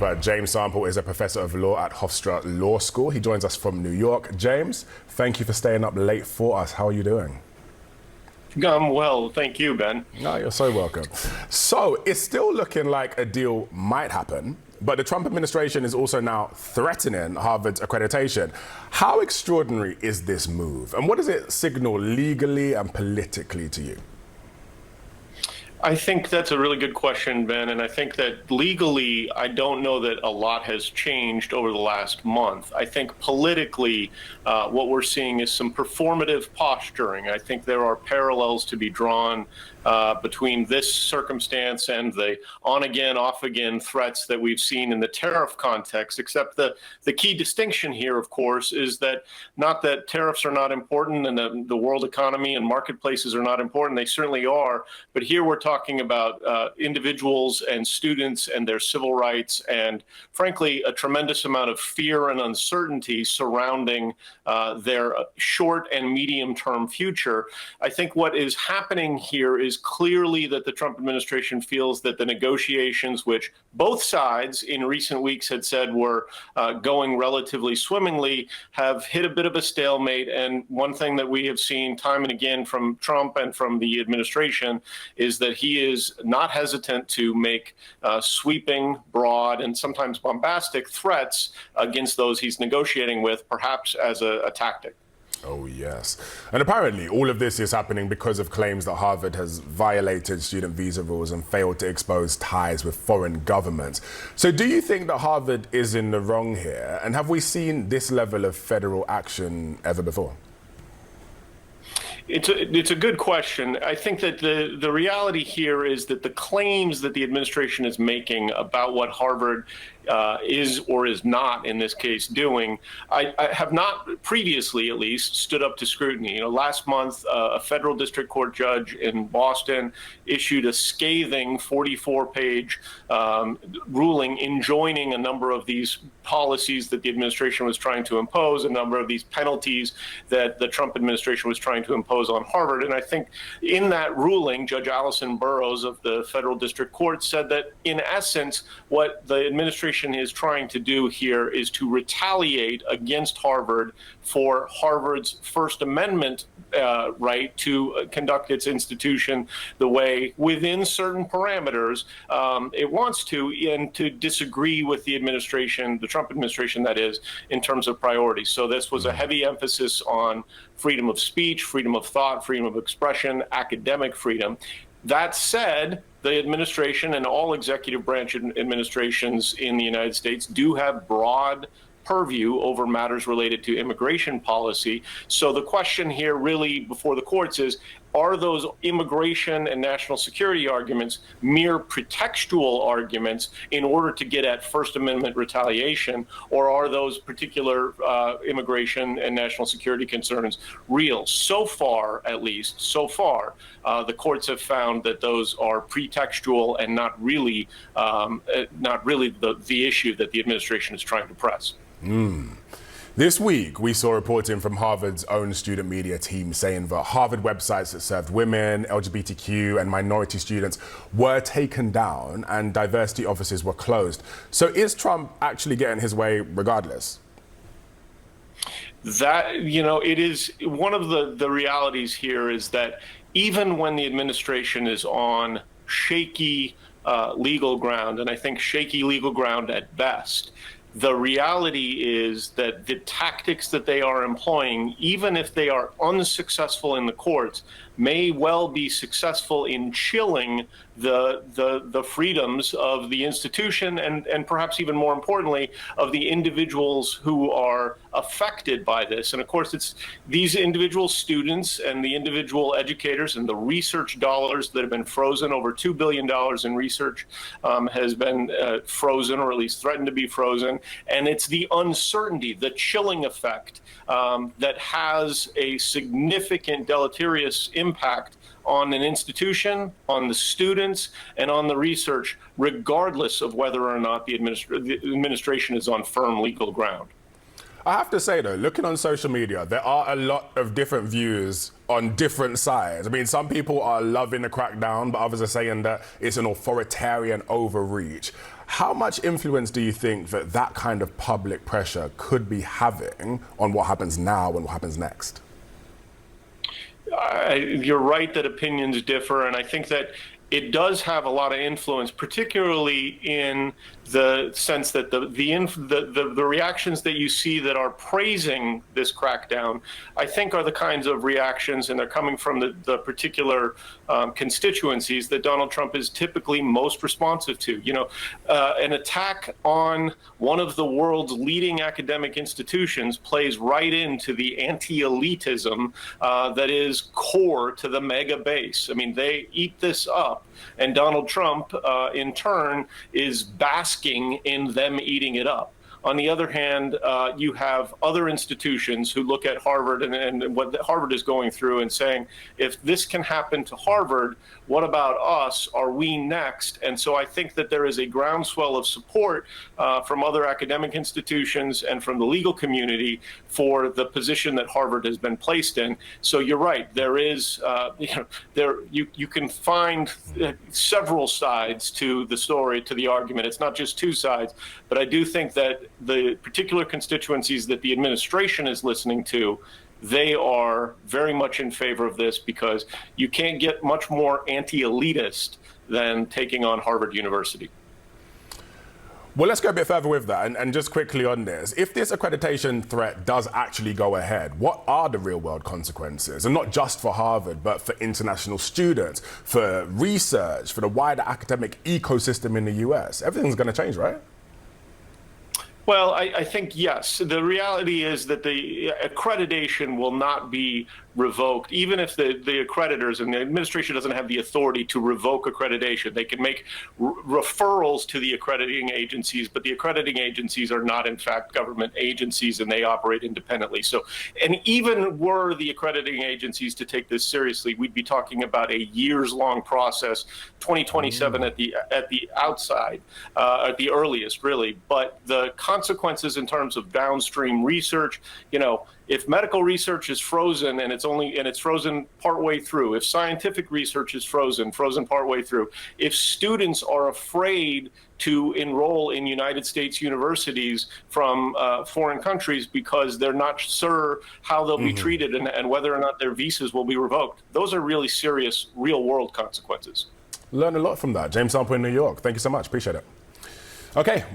expert. James Sample is a professor of law at Hofstra Law School. He joins us from New York. James, thank you for staying up late for us. How are you doing? I'm well, thank you, Ben. No, you're so welcome. So it's still looking like a deal might happen, but the Trump administration is also now threatening Harvard's accreditation. How extraordinary is this move? And what does it signal legally and politically to you? I think that's a really good question, Ben, and I think that legally, I don't know that a lot has changed over the last month. I think politically, what we're seeing is some performative posturing. I think there are parallels to be drawn between this circumstance and the on-again, off-again threats that we've seen in the tariff context, except the key distinction here, of course, is that not that tariffs are not important and the world economy and marketplaces are not important. They certainly are. But here we're talking about individuals and students and their civil rights and, frankly, a tremendous amount of fear and uncertainty surrounding their short and medium-term future. I think what is happening here is clearly that the Trump administration feels that the negotiations, which both sides in recent weeks had said were going relatively swimmingly, have hit a bit of a stalemate. And one thing that we have seen time and again from Trump and from the administration is that he is not hesitant to make sweeping, broad, and sometimes bombastic threats against those he's negotiating with, perhaps as a tactic. Oh, yes. And apparently all of this is happening because of claims that Harvard has violated student visa rules and failed to expose ties with foreign governments. So do you think that Harvard is in the wrong here? And have we seen this level of federal action ever before? It's a good question. I think that the reality here is that the claims that the administration is making about what Harvard is or is not, in this case, doing, I have not previously, at least, stood up to scrutiny. You know, last month, a federal district court judge in Boston issued a scathing 44-page ruling enjoining a number of these policies that the administration was trying to impose, a number of these penalties that the Trump administration was trying to impose on Harvard. And I think in that ruling, Judge Allison Burroughs of the federal district court said that, in essence, what the administration is trying to do here is to retaliate against Harvard for Harvard's First Amendment right to conduct its institution the way, within certain parameters, it wants to, and to disagree with the administration, the Trump administration, that is, in terms of priorities. So this was a heavy emphasis on freedom of speech, freedom of thought, freedom of expression, academic freedom. That said, the administration and all executive branch administrations in the United States do have broad purview over matters related to immigration policy. So the question here really before the courts is, are those immigration and national security arguments mere pretextual arguments in order to get at First Amendment retaliation, or are those particular immigration and national security concerns real? So far, at least, the courts have found that those are pretextual and not really the issue that the administration is trying to press. This week, we saw reporting from Harvard's own student media team saying that Harvard websites that served women, LGBTQ and minority students were taken down and diversity offices were closed. So is Trump actually getting his way regardless? That, you know, it is one of the realities here is that even when the administration is on shaky legal ground, and I think shaky legal ground at best, the reality is that the tactics that they are employing, even if they are unsuccessful in the courts, may well be successful in chilling the freedoms of the institution and perhaps even more importantly of the individuals who are affected by this. And of course, it's these individual students and the individual educators and the research dollars that have been frozen. Over $2 billion in research has been frozen, or at least threatened to be frozen. And it's the uncertainty, the chilling effect that has a significant deleterious impact on an institution, on the students, and on the research, regardless of whether or not the administration is on firm legal ground. I have to say, though, looking on social media, there are a lot of different views on different sides. I mean, some people are loving the crackdown, but others are saying that it's an authoritarian overreach. How much influence do you think that that kind of public pressure could be having on what happens now and what happens next? You're right that opinions differ, and I think that it does have a lot of influence, particularly in the sense that the reactions that you see that are praising this crackdown, I think, are the kinds of reactions, and they're coming from the particular constituencies that Donald Trump is typically most responsive to. You know, an attack on one of the world's leading academic institutions plays right into the anti-elitism that is core to the mega base. I mean, they eat this up. And Donald Trump, in turn, is basking in them eating it up. On the other hand, you have other institutions who look at Harvard and what Harvard is going through and saying, if this can happen to Harvard, what about us? Are we next? And so I think that there is a groundswell of support from other academic institutions and from the legal community for the position that Harvard has been placed in. So you're right. There is, you can find several sides to the story, to the argument. It's not just two sides, but I do think that the particular constituencies that the administration is listening to, they are very much in favor of this, because you can't get much more anti-elitist than taking on Harvard University. Well, let's go a bit further with that, and just quickly on this. If this accreditation threat does actually go ahead, what are the real-world consequences? And not just for Harvard, but for international students, for research, for the wider academic ecosystem in the US. Everything's going to change, right? Well, I think, yes. The reality is that the accreditation will not be revoked, even if the accreditors and the administration doesn't have the authority to revoke accreditation. They can make referrals to the accrediting agencies, but the accrediting agencies are not, in fact, government agencies, and they operate independently. So, and even were the accrediting agencies to take this seriously, we'd be talking about a years-long process, 2027 at the outside, at the earliest, really. But the consequences in terms of downstream research, you know, if medical research is frozen and it's frozen partway through, if scientific research is frozen partway through, if students are afraid to enroll in United States universities from foreign countries because they're not sure how they'll be treated and whether or not their visas will be revoked, those are really serious real-world consequences. Learn a lot from that. James Sample in New York. Thank you so much. Appreciate it. Okay.